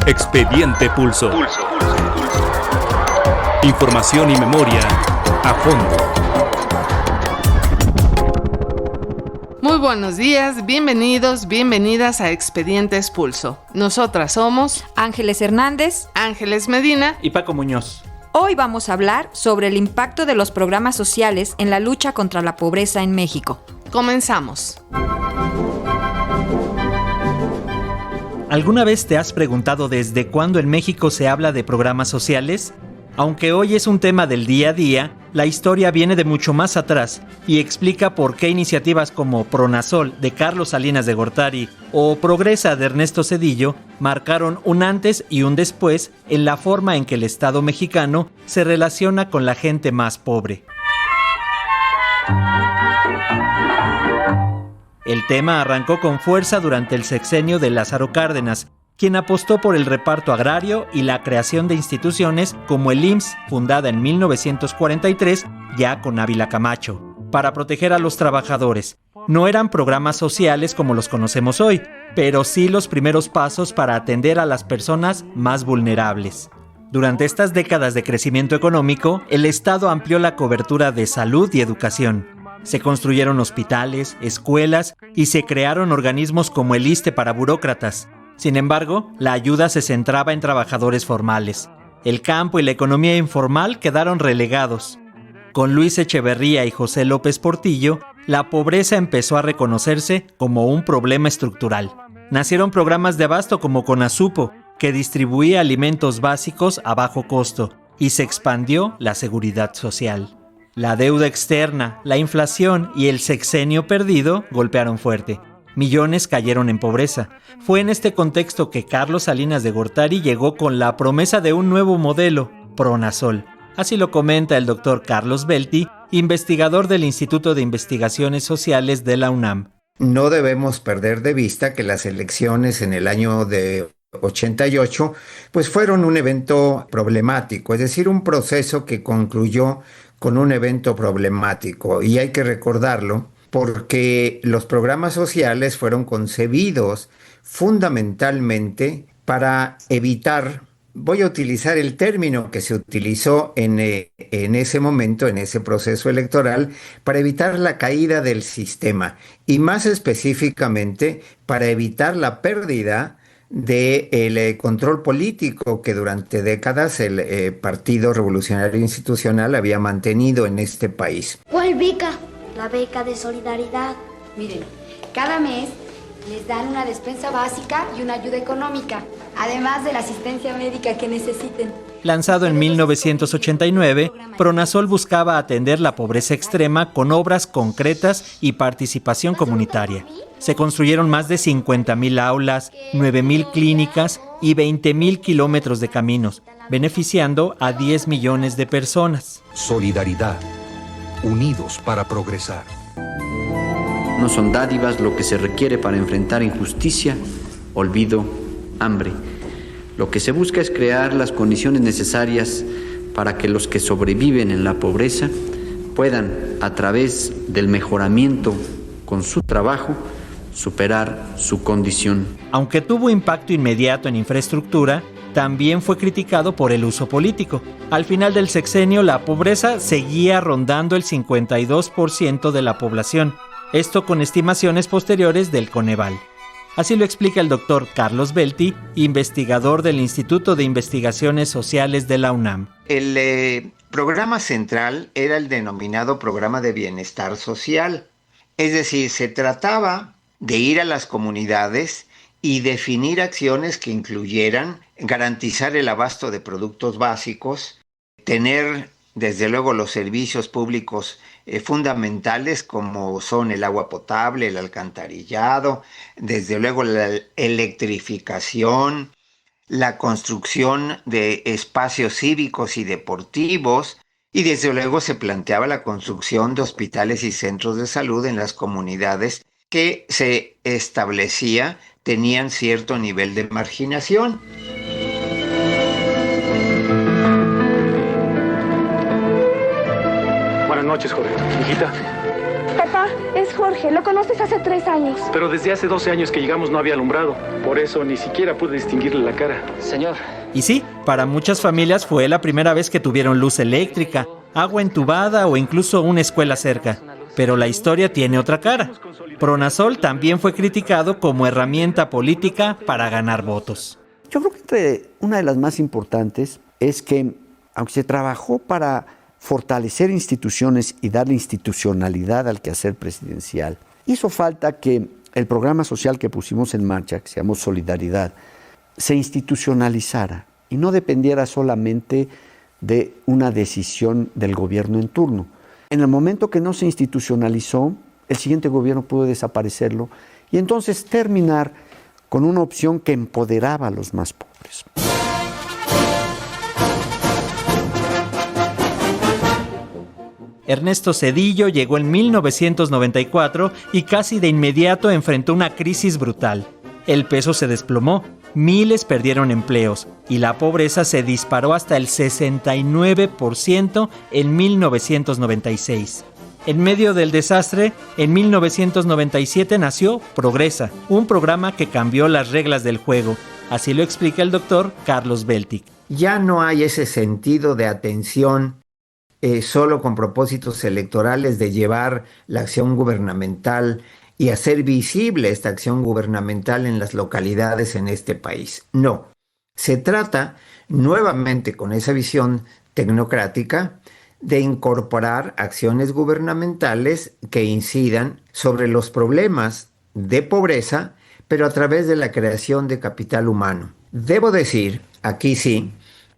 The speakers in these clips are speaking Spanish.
Expediente Pulso. Información y memoria a fondo. Muy buenos días, bienvenidos, bienvenidas a Expedientes Pulso. Nosotras somos Ángeles Hernández, Ángeles Medina y Paco Muñoz. Hoy vamos a hablar sobre el impacto de los programas sociales en la lucha contra la pobreza en México. Comenzamos. ¿Alguna vez te has preguntado desde cuándo en México se habla de programas sociales? Aunque hoy es un tema del día a día, la historia viene de mucho más atrás y explica por qué iniciativas como Pronasol de Carlos Salinas de Gortari o Progresa de Ernesto Zedillo marcaron un antes y un después en la forma en que el Estado mexicano se relaciona con la gente más pobre. El tema arrancó con fuerza durante el sexenio de Lázaro Cárdenas, quien apostó por el reparto agrario y la creación de instituciones como el IMSS, fundada en 1943, ya con Ávila Camacho, para proteger a los trabajadores. No eran programas sociales como los conocemos hoy, pero sí los primeros pasos para atender a las personas más vulnerables. Durante estas décadas de crecimiento económico, el Estado amplió la cobertura de salud y educación. Se construyeron hospitales, escuelas y se crearon organismos como el ISSSTE para burócratas. Sin embargo, la ayuda se centraba en trabajadores formales. El campo y la economía informal quedaron relegados. Con Luis Echeverría y José López Portillo, la pobreza empezó a reconocerse como un problema estructural. Nacieron programas de abasto como Conasupo, que distribuía alimentos básicos a bajo costo, y se expandió la seguridad social. La deuda externa, la inflación y el sexenio perdido golpearon fuerte. Millones cayeron en pobreza. Fue en este contexto que Carlos Salinas de Gortari llegó con la promesa de un nuevo modelo, Pronasol. Así lo comenta el doctor Carlos Belti, investigador del Instituto de Investigaciones Sociales de la UNAM. No debemos perder de vista que las elecciones en el año de 88 pues fueron un evento problemático, es decir, un proceso que concluyó con un evento problemático, y hay que recordarlo porque los programas sociales fueron concebidos fundamentalmente para evitar, voy a utilizar el término que se utilizó en ese momento, en ese proceso electoral, para evitar la caída del sistema y más específicamente para evitar la pérdida del control político que durante décadas el Partido Revolucionario Institucional había mantenido en este país. ¿Cuál beca? La beca de solidaridad. Miren, cada mes les dan una despensa básica y una ayuda económica, además de la asistencia médica que necesiten. Lanzado en 1989, Pronasol buscaba atender la pobreza extrema con obras concretas y participación comunitaria. Se construyeron más de 50,000 aulas, 9,000 clínicas y 20,000 kilómetros de caminos, beneficiando a 10 millones de personas. Solidaridad. Unidos para progresar. No son dádivas lo que se requiere para enfrentar injusticia, olvido, hambre. Lo que se busca es crear las condiciones necesarias para que los que sobreviven en la pobreza puedan, a través del mejoramiento con su trabajo, superar su condición. Aunque tuvo impacto inmediato en infraestructura, también fue criticado por el uso político. Al final del sexenio, la pobreza seguía rondando el 52% de la población, esto con estimaciones posteriores del Coneval. Así lo explica el doctor Carlos Belti, investigador del Instituto de Investigaciones Sociales de la UNAM. El programa central era el denominado Programa de Bienestar Social. Es decir, se trataba de ir a las comunidades y definir acciones que incluyeran garantizar el abasto de productos básicos, tener desde luego los servicios públicos fundamentales como son el agua potable, el alcantarillado, desde luego la electrificación, la construcción de espacios cívicos y deportivos, y desde luego se planteaba la construcción de hospitales y centros de salud en las comunidades que se establecía tenían cierto nivel de marginación. Buenas noches, joven. Hijita. Papá, es Jorge. Lo conoces hace 3 años. Pero desde hace 12 años que llegamos no había alumbrado. Por eso ni siquiera pude distinguirle la cara. Señor. Y sí, para muchas familias fue la primera vez que tuvieron luz eléctrica, agua entubada o incluso una escuela cerca. Pero la historia tiene otra cara. Pronasol también fue criticado como herramienta política para ganar votos. Yo creo que una de las más importantes es que, aunque se trabajó para fortalecer instituciones y darle institucionalidad al quehacer presidencial, hizo falta que el programa social que pusimos en marcha, que se llamó Solidaridad, se institucionalizara y no dependiera solamente de una decisión del gobierno en turno. En el momento que no se institucionalizó, el siguiente gobierno pudo desaparecerlo y entonces terminar con una opción que empoderaba a los más pobres. Ernesto Zedillo llegó en 1994 y casi de inmediato enfrentó una crisis brutal. El peso se desplomó, miles perdieron empleos y la pobreza se disparó hasta el 69% en 1996. En medio del desastre, en 1997 nació Progresa, un programa que cambió las reglas del juego. Así lo explica el doctor Carlos Beltic. Ya no hay ese sentido de atención solo con propósitos electorales de llevar la acción gubernamental y hacer visible esta acción gubernamental en las localidades en este país. No, se trata nuevamente con esa visión tecnocrática de incorporar acciones gubernamentales que incidan sobre los problemas de pobreza, pero a través de la creación de capital humano. Debo decir, aquí sí,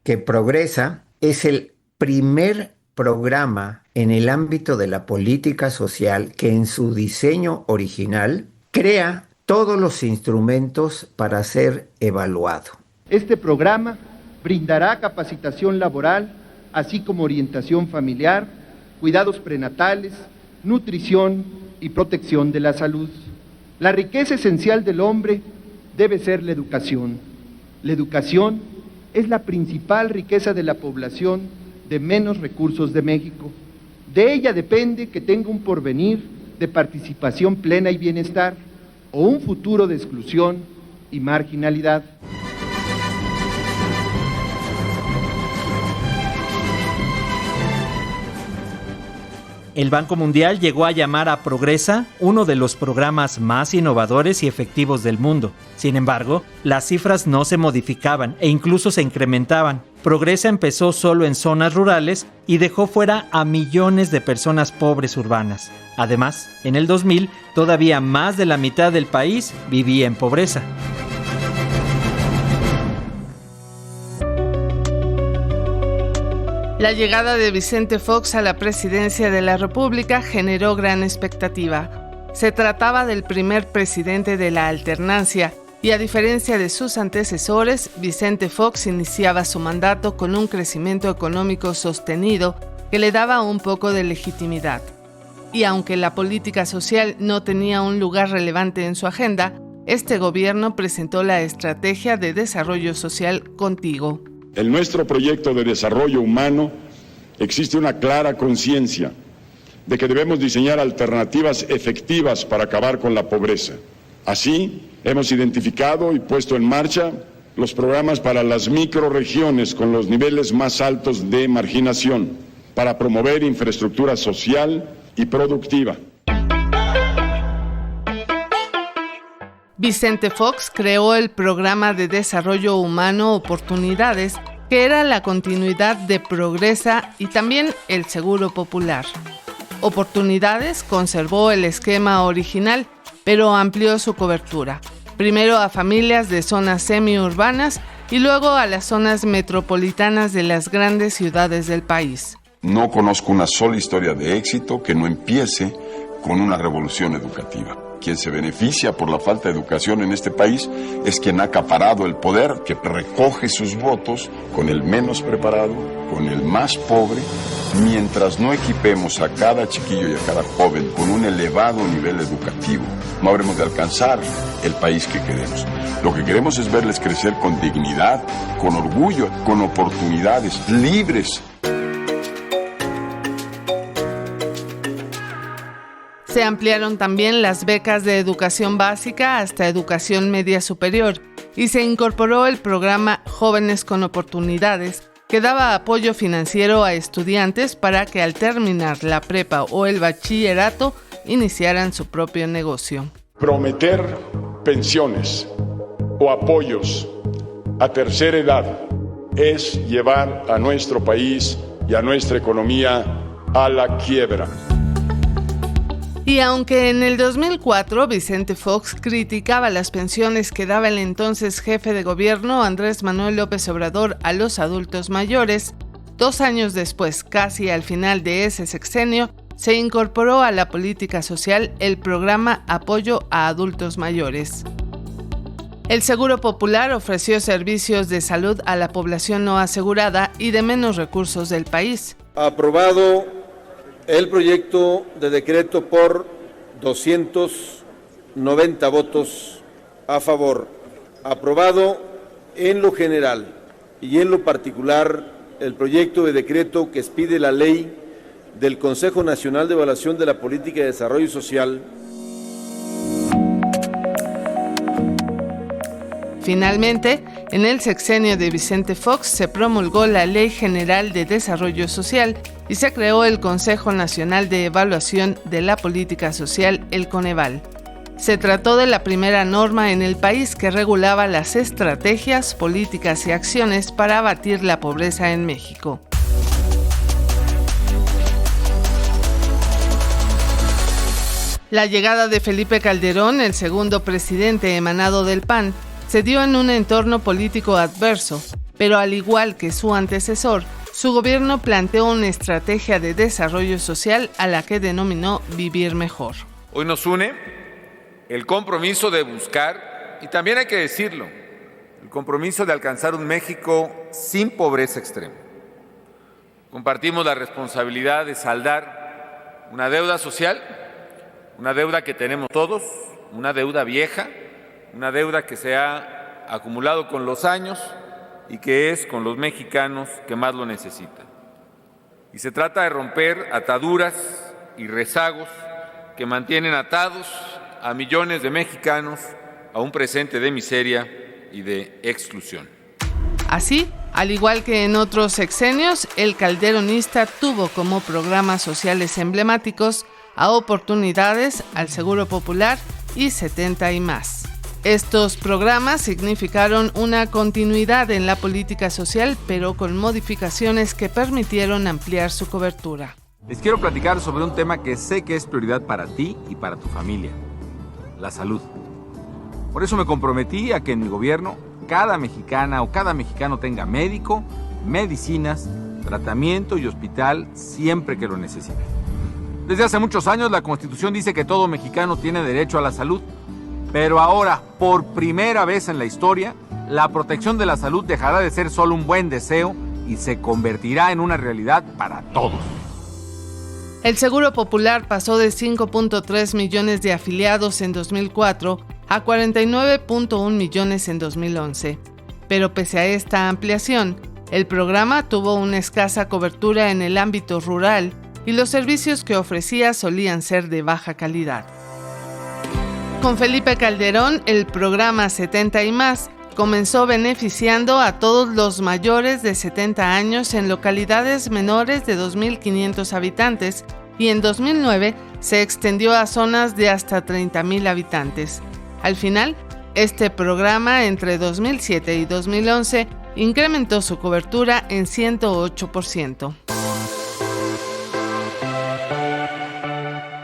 que Progresa es el primer programa en el ámbito de la política social que en su diseño original crea todos los instrumentos para ser evaluado. Este programa brindará capacitación laboral, así como orientación familiar, cuidados prenatales, nutrición y protección de la salud. La riqueza esencial del hombre debe ser la educación. La educación es la principal riqueza de la población de menos recursos de México. De ella depende que tenga un porvenir de participación plena y bienestar, o un futuro de exclusión y marginalidad. El Banco Mundial llegó a llamar a Progresa uno de los programas más innovadores y efectivos del mundo. Sin embargo, las cifras no se modificaban e incluso se incrementaban. Progresa empezó solo en zonas rurales y dejó fuera a millones de personas pobres urbanas. Además, en el 2000, todavía más de la mitad del país vivía en pobreza. La llegada de Vicente Fox a la presidencia de la República generó gran expectativa. Se trataba del primer presidente de la alternancia y, a diferencia de sus antecesores, Vicente Fox iniciaba su mandato con un crecimiento económico sostenido que le daba un poco de legitimidad. Y aunque la política social no tenía un lugar relevante en su agenda, este gobierno presentó la Estrategia de Desarrollo Social Contigo. En nuestro proyecto de desarrollo humano existe una clara conciencia de que debemos diseñar alternativas efectivas para acabar con la pobreza. Así, hemos identificado y puesto en marcha los programas para las microrregiones con los niveles más altos de marginación, para promover infraestructura social y productiva. Vicente Fox creó el Programa de Desarrollo Humano Oportunidades, que era la continuidad de Progresa, y también el Seguro Popular. Oportunidades conservó el esquema original, pero amplió su cobertura. Primero a familias de zonas semiurbanas y luego a las zonas metropolitanas de las grandes ciudades del país. No conozco una sola historia de éxito que no empiece con una revolución educativa. Quien se beneficia por la falta de educación en este país es quien ha acaparado el poder, que recoge sus votos con el menos preparado, con el más pobre. Mientras no equipemos a cada chiquillo y a cada joven con un elevado nivel educativo, no habremos de alcanzar el país que queremos. Lo que queremos es verles crecer con dignidad, con orgullo, con oportunidades, libres. Se ampliaron también las becas de educación básica hasta educación media superior y se incorporó el programa Jóvenes con Oportunidades, que daba apoyo financiero a estudiantes para que al terminar la prepa o el bachillerato iniciaran su propio negocio. Prometer pensiones o apoyos a tercera edad es llevar a nuestro país y a nuestra economía a la quiebra. Y aunque en el 2004 Vicente Fox criticaba las pensiones que daba el entonces jefe de gobierno Andrés Manuel López Obrador a los adultos mayores, 2 años después, casi al final de ese sexenio, se incorporó a la política social el programa Apoyo a Adultos Mayores. El Seguro Popular ofreció servicios de salud a la población no asegurada y de menos recursos del país. Aprobado el proyecto de decreto por 290 votos a favor. Aprobado en lo general y en lo particular el proyecto de decreto que expide la ley del Consejo Nacional de Evaluación de la Política de Desarrollo Social. Finalmente, en el sexenio de Vicente Fox se promulgó la Ley General de Desarrollo Social y se creó el Consejo Nacional de Evaluación de la Política Social, el Coneval. Se trató de la primera norma en el país que regulaba las estrategias, políticas y acciones para abatir la pobreza en México. La llegada de Felipe Calderón, el segundo presidente emanado del PAN, se dio en un entorno político adverso, pero al igual que su antecesor, su gobierno planteó una estrategia de desarrollo social a la que denominó Vivir Mejor. Hoy nos une el compromiso de buscar, y también hay que decirlo, el compromiso de alcanzar un México sin pobreza extrema. Compartimos la responsabilidad de saldar una deuda social, una deuda que tenemos todos, una deuda vieja, una deuda que se ha acumulado con los años y que es con los mexicanos que más lo necesitan. Y se trata de romper ataduras y rezagos que mantienen atados a millones de mexicanos a un presente de miseria y de exclusión. Así, al igual que en otros sexenios, el calderonista tuvo como programas sociales emblemáticos a Oportunidades, al Seguro Popular y 70 y más. Estos programas significaron una continuidad en la política social, pero con modificaciones que permitieron ampliar su cobertura. Les quiero platicar sobre un tema que sé que es prioridad para ti y para tu familia: la salud. Por eso me comprometí a que en mi gobierno cada mexicana o cada mexicano tenga médico, medicinas, tratamiento y hospital siempre que lo necesite. Desde hace muchos años la Constitución dice que todo mexicano tiene derecho a la salud. Pero ahora, por primera vez en la historia, la protección de la salud dejará de ser solo un buen deseo y se convertirá en una realidad para todos. El Seguro Popular pasó de 5.3 millones de afiliados en 2004 a 49.1 millones en 2011. Pero pese a esta ampliación, el programa tuvo una escasa cobertura en el ámbito rural y los servicios que ofrecía solían ser de baja calidad. Con Felipe Calderón, el programa 70 y más comenzó beneficiando a todos los mayores de 70 años en localidades menores de 2.500 habitantes y en 2009 se extendió a zonas de hasta 30.000 habitantes. Al final, este programa entre 2007 y 2011 incrementó su cobertura en 108%.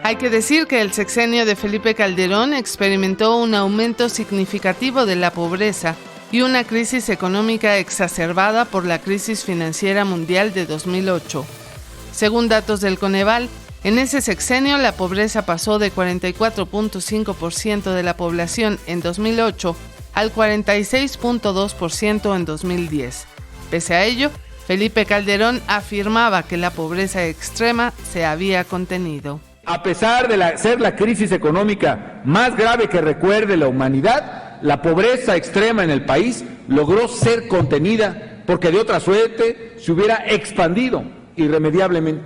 Hay que decir que el sexenio de Felipe Calderón experimentó un aumento significativo de la pobreza y una crisis económica exacerbada por la crisis financiera mundial de 2008. Según datos del Coneval, en ese sexenio la pobreza pasó de 44.5% de la población en 2008 al 46.2% en 2010. Pese a ello, Felipe Calderón afirmaba que la pobreza extrema se había contenido. A pesar de ser la crisis económica más grave que recuerde la humanidad, la pobreza extrema en el país logró ser contenida, porque de otra suerte se hubiera expandido irremediablemente.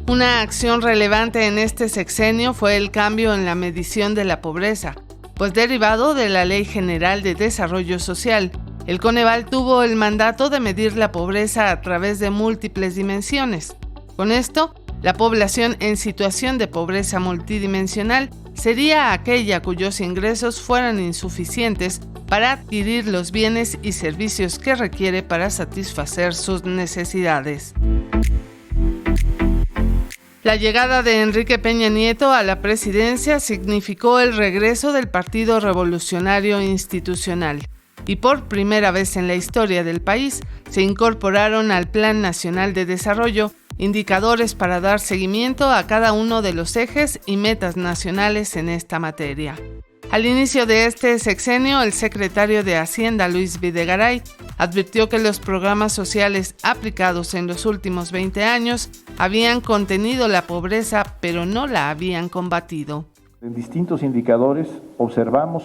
Una acción relevante en este sexenio fue el cambio en la medición de la pobreza, pues derivado de la Ley General de Desarrollo Social, el Coneval tuvo el mandato de medir la pobreza a través de múltiples dimensiones. Con esto, la población en situación de pobreza multidimensional sería aquella cuyos ingresos fueran insuficientes para adquirir los bienes y servicios que requiere para satisfacer sus necesidades. La llegada de Enrique Peña Nieto a la presidencia significó el regreso del Partido Revolucionario Institucional y por primera vez en la historia del país se incorporaron al Plan Nacional de Desarrollo indicadores para dar seguimiento a cada uno de los ejes y metas nacionales en esta materia. Al inicio de este sexenio, el secretario de Hacienda, Luis Videgaray, advirtió que los programas sociales aplicados en los últimos 20 años habían contenido la pobreza, pero no la habían combatido. En distintos indicadores observamos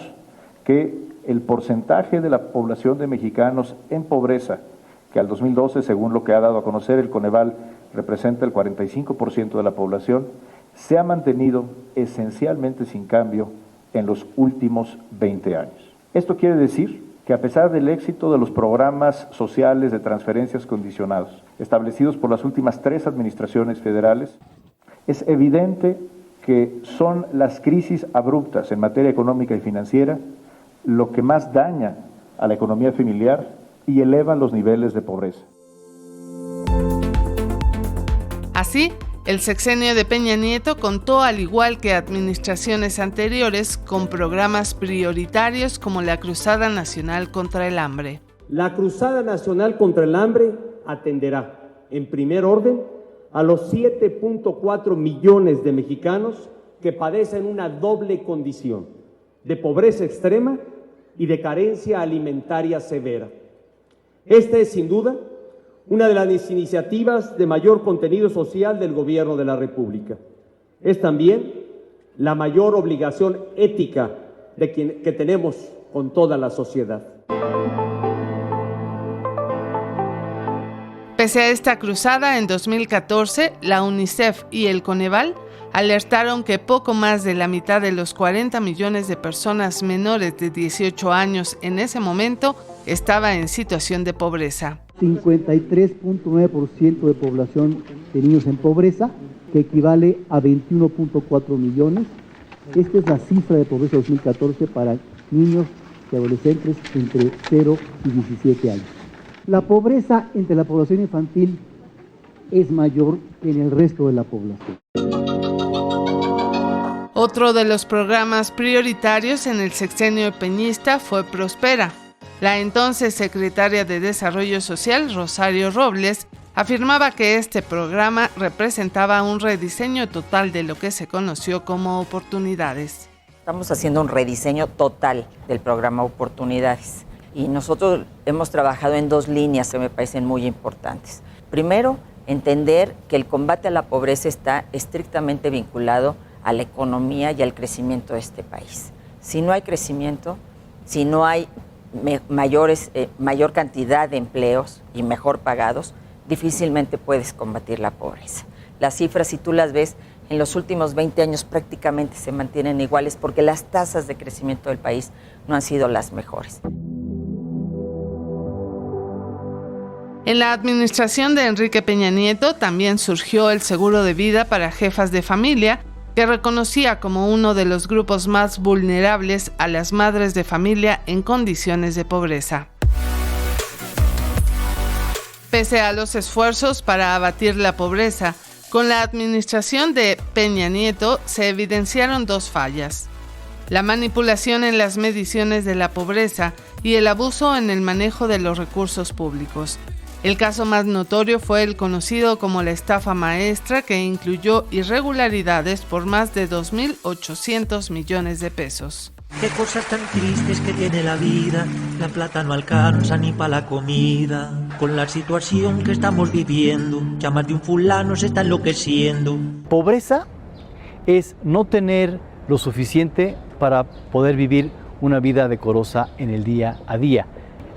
que el porcentaje de la población de mexicanos en pobreza, que al 2012, según lo que ha dado a conocer el Coneval, representa el 45% de la población, se ha mantenido esencialmente sin cambio en los últimos 20 años. Esto quiere decir que a pesar del éxito de los programas sociales de transferencias condicionados establecidos por las últimas 3 administraciones federales, es evidente que son las crisis abruptas en materia económica y financiera lo que más daña a la economía familiar y eleva los niveles de pobreza. Así, el sexenio de Peña Nieto contó, al igual que administraciones anteriores, con programas prioritarios como la Cruzada Nacional contra el Hambre. La Cruzada Nacional contra el Hambre atenderá, en primer orden, a los 7.4 millones de mexicanos que padecen una doble condición, de pobreza extrema y de carencia alimentaria severa. Esta es, sin duda, una de las iniciativas de mayor contenido social del Gobierno de la República. Es también la mayor obligación ética que tenemos con toda la sociedad. Pese a esta cruzada, en 2014, la UNICEF y el Coneval alertaron que poco más de la mitad de los 40 millones de personas menores de 18 años en ese momento estaba en situación de pobreza. 53.9% de población de niños en pobreza, que equivale a 21.4 millones. Esta es la cifra de pobreza 2014 para niños y adolescentes entre 0 y 17 años. La pobreza entre la población infantil es mayor que en el resto de la población. Otro de los programas prioritarios en el sexenio peñista fue Prospera. La entonces secretaria de Desarrollo Social, Rosario Robles, afirmaba que este programa representaba un rediseño total de lo que se conoció como Oportunidades. Estamos haciendo un rediseño total del programa Oportunidades y nosotros hemos trabajado en 2 líneas que me parecen muy importantes. Primero, entender que el combate a la pobreza está estrictamente vinculado a la economía y al crecimiento de este país. Si no hay crecimiento, si no hay mayor cantidad de empleos y mejor pagados, difícilmente puedes combatir la pobreza. Las cifras, si tú las ves, en los últimos 20 años prácticamente se mantienen iguales porque las tasas de crecimiento del país no han sido las mejores. En la administración de Enrique Peña Nieto también surgió el seguro de vida para jefas de familia, que reconocía como uno de los grupos más vulnerables a las madres de familia en condiciones de pobreza. Pese a los esfuerzos para abatir la pobreza, con la administración de Peña Nieto se evidenciaron 2 fallas: la manipulación en las mediciones de la pobreza y el abuso en el manejo de los recursos públicos. El caso más notorio fue el conocido como la estafa maestra, que incluyó irregularidades por más de 2.800 millones de pesos. Qué cosas tan tristes que tiene la vida, la plata no alcanza ni para la comida. Con la situación que estamos viviendo, ya más de un fulano se está enloqueciendo. Pobreza es no tener lo suficiente para poder vivir una vida decorosa en el día a día.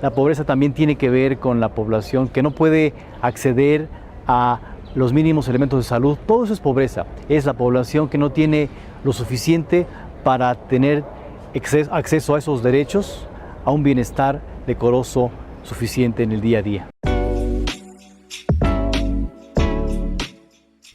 La pobreza también tiene que ver con la población que no puede acceder a los mínimos elementos de salud, todo eso es pobreza. Es la población que no tiene lo suficiente para tener acceso a esos derechos, a un bienestar decoroso suficiente en el día a día.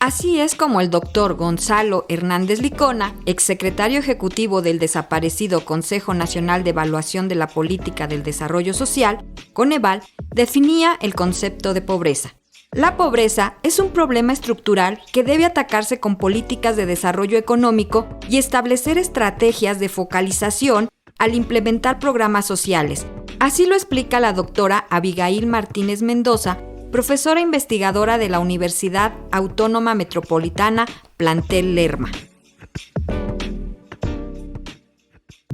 Así es como el doctor Gonzalo Hernández Licona, exsecretario ejecutivo del desaparecido Consejo Nacional de Evaluación de la Política del Desarrollo Social, Coneval, definía el concepto de pobreza. La pobreza es un problema estructural que debe atacarse con políticas de desarrollo económico y establecer estrategias de focalización al implementar programas sociales. Así lo explica la doctora Abigail Martínez Mendoza, profesora investigadora de la Universidad Autónoma Metropolitana, plantel Lerma.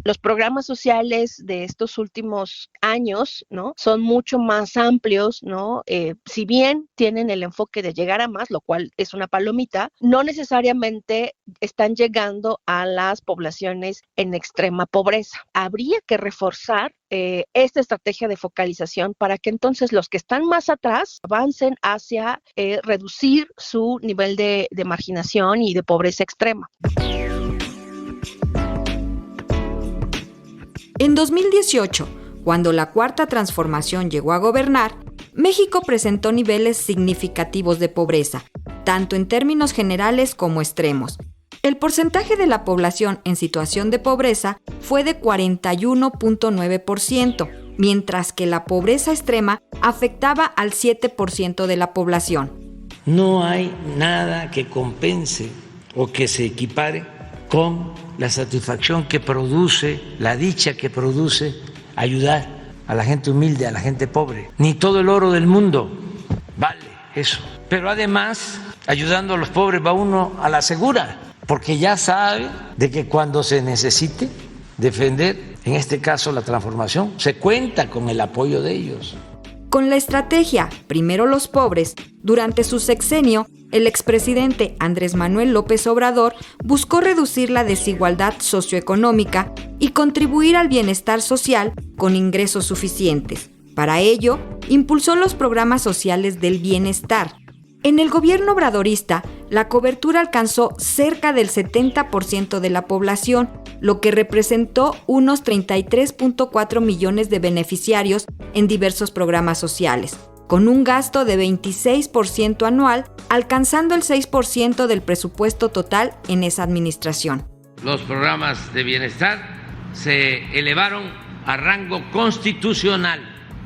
Los programas sociales de estos últimos años, ¿no?, son mucho más amplios, ¿no? Si bien tienen el enfoque de llegar a más, lo cual es una palomita, no necesariamente están llegando a las poblaciones en extrema pobreza. Habría que reforzar esta estrategia de focalización para que entonces los que están más atrás avancen hacia reducir su nivel de marginación y de pobreza extrema. En 2018, cuando la Cuarta Transformación llegó a gobernar, México presentó niveles significativos de pobreza, tanto en términos generales como extremos. El porcentaje de la población en situación de pobreza fue de 41.9%, mientras que la pobreza extrema afectaba al 7% de la población. No hay nada que compense o que se equipare con la satisfacción que produce, la dicha que produce ayudar a la gente humilde, a la gente pobre. Ni todo el oro del mundo vale eso. Pero además, ayudando a los pobres va uno a la segura, porque ya sabe de que cuando se necesite defender, en este caso la transformación, se cuenta con el apoyo de ellos. Con la estrategia Primero los pobres, durante su sexenio, el expresidente Andrés Manuel López Obrador buscó reducir la desigualdad socioeconómica y contribuir al bienestar social con ingresos suficientes. Para ello, impulsó los programas sociales del bienestar. En el gobierno obradorista, la cobertura alcanzó cerca del 70% de la población, lo que representó unos 33.4 millones de beneficiarios en diversos programas sociales, con un gasto de 26% anual, alcanzando el 6% del presupuesto total en esa administración. Los programas de bienestar se elevaron a rango constitucional.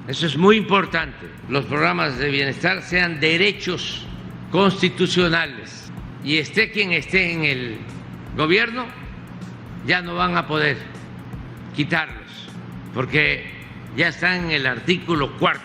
Eso es muy importante. Los programas de bienestar sean derechos constitucionales y esté quien esté en el gobierno, ya no van a poder quitarlos, porque ya está en el artículo 4.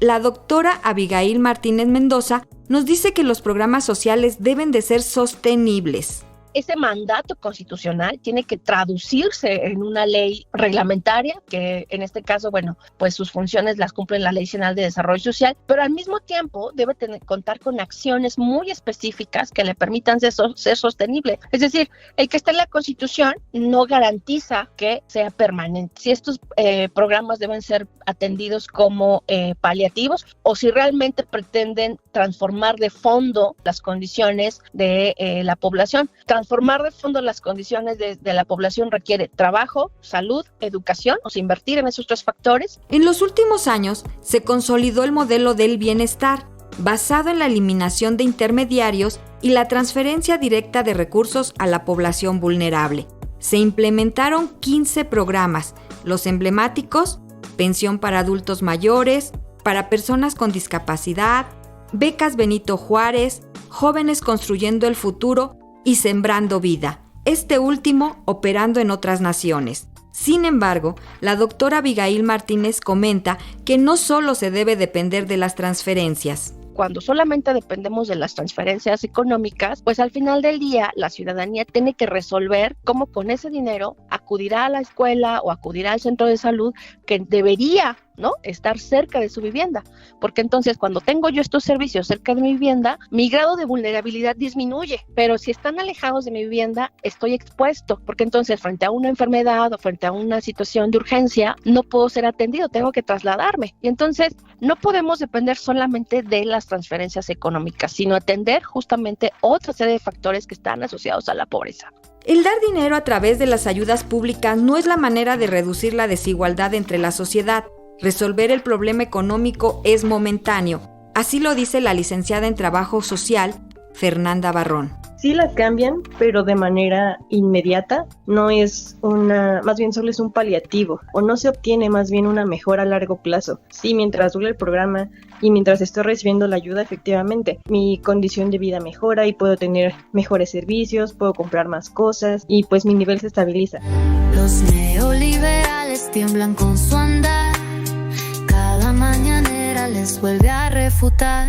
La doctora Abigail Martínez Mendoza nos dice que los programas sociales deben de ser sostenibles. Ese mandato constitucional tiene que traducirse en una ley reglamentaria, que en este caso, bueno, pues sus funciones las cumple la Ley Nacional de Desarrollo Social, pero al mismo tiempo debe contar con acciones muy específicas que le permitan ser sostenible. Es decir, el que está en la Constitución no garantiza que sea permanente. Si estos programas deben ser atendidos como paliativos o si realmente pretenden transformar de fondo las condiciones de la población. Transformar de fondo las condiciones de la población requiere trabajo, salud, educación, o sea, invertir en esos tres factores. En los últimos años se consolidó el modelo del bienestar, basado en la eliminación de intermediarios y la transferencia directa de recursos a la población vulnerable. Se implementaron 15 programas, los emblemáticos: pensión para adultos mayores, para personas con discapacidad, becas Benito Juárez, jóvenes construyendo el futuro y sembrando vida, este último operando en otras naciones. Sin embargo, la doctora Abigail Martínez comenta que no solo se debe depender de las transferencias. Cuando solamente dependemos de las transferencias económicas, pues al final del día la ciudadanía tiene que resolver cómo con ese dinero acudirá a la escuela o acudirá al centro de salud que debería, ¿no?, estar cerca de su vivienda, porque entonces cuando tengo yo estos servicios cerca de mi vivienda, mi grado de vulnerabilidad disminuye, pero si están alejados de mi vivienda, estoy expuesto, porque entonces frente a una enfermedad o frente a una situación de urgencia, no puedo ser atendido, tengo que trasladarme, y entonces no podemos depender solamente de las transferencias económicas, sino atender justamente otra serie de factores que están asociados a la pobreza. El dar dinero a través de las ayudas públicas no es la manera de reducir la desigualdad entre la sociedad. Resolver el problema económico es momentáneo. Así lo dice la licenciada en Trabajo Social, Fernanda Barrón. Sí la cambian, pero de manera inmediata, no es más bien solo es un paliativo, o no se obtiene más bien una mejora a largo plazo. Sí, mientras dure el programa y mientras estoy recibiendo la ayuda, efectivamente, mi condición de vida mejora y puedo tener mejores servicios, puedo comprar más cosas y pues mi nivel se estabiliza. Los neoliberales tiemblan con su andar, cada mañanera les vuelve a refutar.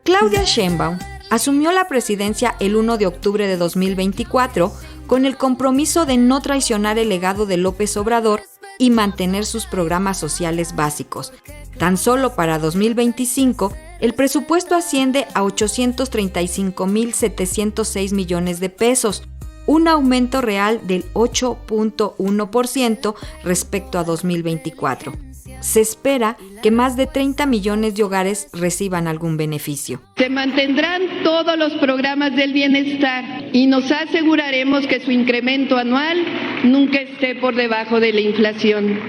Claudia Sheinbaum asumió la presidencia el 1 de octubre de 2024 con el compromiso de no traicionar el legado de López Obrador y mantener sus programas sociales básicos. Tan solo para 2025, el presupuesto asciende a 835,706 millones de pesos, un aumento real del 8.1% respecto a 2024. Se espera que más de 30 millones de hogares reciban algún beneficio. Se mantendrán todos los programas del bienestar y nos aseguraremos que su incremento anual nunca esté por debajo de la inflación.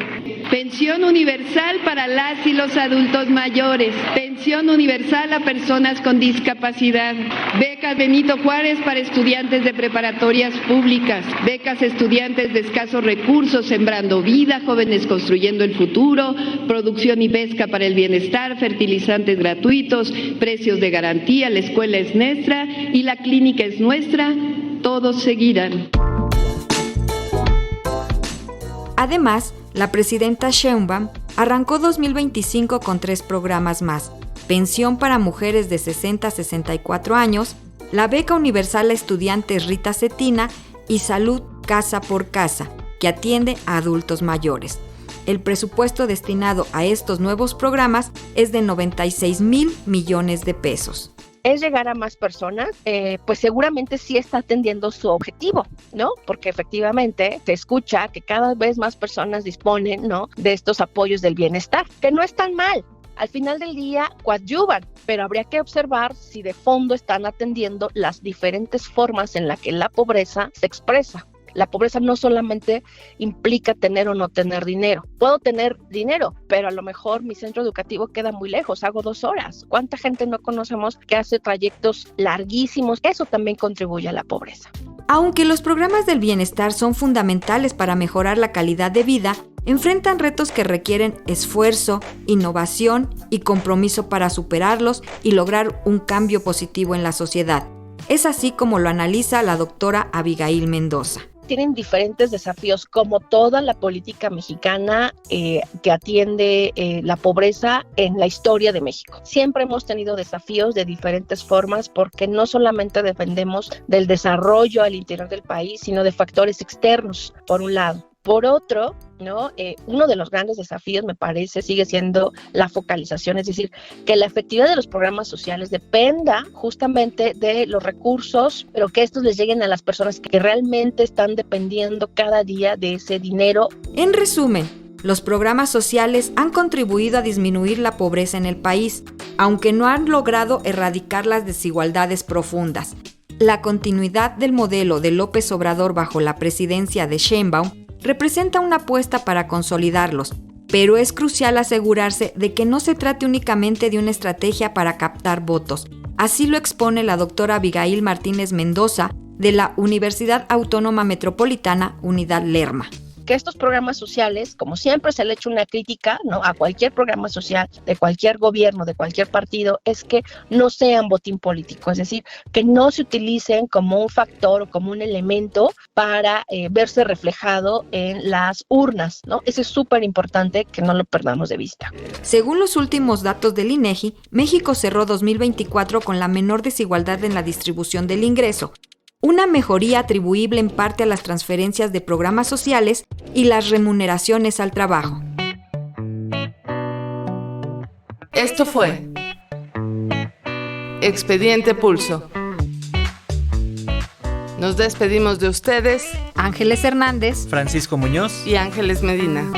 Pensión universal para las y los adultos mayores, pensión universal a personas con discapacidad, becas Benito Juárez para estudiantes de preparatorias públicas, becas estudiantes de escasos recursos, Sembrando Vida, Jóvenes Construyendo el Futuro, producción y pesca para el bienestar, fertilizantes gratuitos, precios de garantía, la escuela es nuestra y la clínica es nuestra, todos seguirán. Además, la presidenta Sheinbaum arrancó 2025 con 3 programas más: pensión para mujeres de 60 a 64 años, la beca universal a estudiantes Rita Cetina y Salud Casa por Casa, que atiende a adultos mayores. El presupuesto destinado a estos nuevos programas es de 96,000 millones de pesos. Es llegar a más personas, pues seguramente sí está atendiendo su objetivo, ¿no? Porque efectivamente se escucha que cada vez más personas disponen, ¿no?, de estos apoyos del bienestar, que no están mal. Al final del día coadyuvan, pero habría que observar si de fondo están atendiendo las diferentes formas en las que la pobreza se expresa. La pobreza no solamente implica tener o no tener dinero. Puedo tener dinero, pero a lo mejor mi centro educativo queda muy lejos, hago 2 horas. ¿Cuánta gente no conocemos que hace trayectos larguísimos? Eso también contribuye a la pobreza. Aunque los programas del bienestar son fundamentales para mejorar la calidad de vida, enfrentan retos que requieren esfuerzo, innovación y compromiso para superarlos y lograr un cambio positivo en la sociedad. Es así como lo analiza la doctora Abigail Mendoza. Tienen diferentes desafíos, como toda la política mexicana que atiende la pobreza en la historia de México. Siempre hemos tenido desafíos de diferentes formas porque no solamente dependemos del desarrollo al interior del país, sino de factores externos, por un lado. Por otro, ¿no? Uno de los grandes desafíos, me parece, sigue siendo la focalización, es decir, que la efectividad de los programas sociales dependa justamente de los recursos, pero que estos les lleguen a las personas que realmente están dependiendo cada día de ese dinero. En resumen, los programas sociales han contribuido a disminuir la pobreza en el país, aunque no han logrado erradicar las desigualdades profundas. La continuidad del modelo de López Obrador bajo la presidencia de Sheinbaum representa una apuesta para consolidarlos, pero es crucial asegurarse de que no se trate únicamente de una estrategia para captar votos. Así lo expone la doctora Abigail Martínez Mendoza de la Universidad Autónoma Metropolitana, Unidad Lerma. Que estos programas sociales, como siempre se le ha hecho una crítica, ¿no?, a cualquier programa social de cualquier gobierno, de cualquier partido, es que no sean botín político, es decir, que no se utilicen como un factor o como un elemento para verse reflejado en las urnas, ¿no? Eso es súper importante que no lo perdamos de vista. Según los últimos datos del INEGI, México cerró 2024 con la menor desigualdad en la distribución del ingreso, una mejoría atribuible en parte a las transferencias de programas sociales y las remuneraciones al trabajo. Esto fue Expediente Pulso. Nos despedimos de ustedes, Ángeles Hernández, Francisco Muñoz y Ángeles Medina.